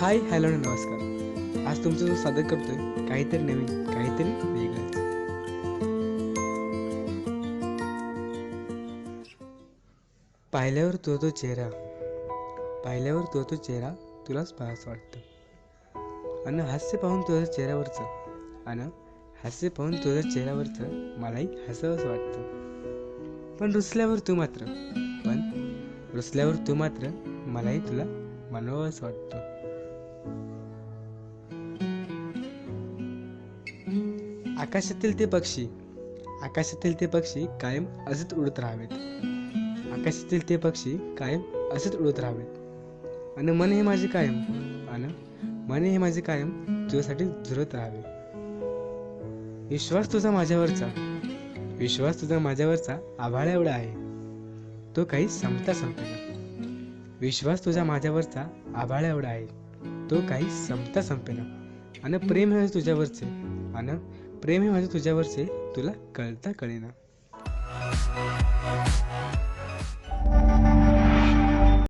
Hi hello नमस्कार. आज तुमचं सादर करतोय काहीतरी नवीन, काहीतरी वेगळंच. पाहिल्यावर तो चेहरा, पाहिल्यावर तो चेहरा तुलाच पाहावंसं वाटतं. आणि हास्य पाहून तुझ्या चेहऱ्यावरचं, आणि हास्य पाहून तुझ्या चेहऱ्यावरचं मलाही हसावंसं वाटतं. पण रुसल्यावर तू मात्र मलाही तुला मनवावंसं वाटतं. आकाशातील ते पक्षी, आकाशातील ते पक्षी कायम असेच उडत राहावेत. आकाशातील ते पक्षी कायम असेच उडत राहावेत. आणि मन हे माझे कायम, आणि मन हे माझे कायम तुझ्यासाठी झुरत राहावे. विश्वास तुझा माझ्यावरचा, विश्वास तुझा माझ्यावरचा आभाळा एवढा आहे, तो काही संपता संपेना. विश्वास तुझा माझ्यावरचा आभाळा एवढा आहे, तो काही संपता संपेना. आणि प्रेम हे तुझ्यावरचे, आणि प्रेम हे माझे तुझ्यावरचे तुला कळता कळेना.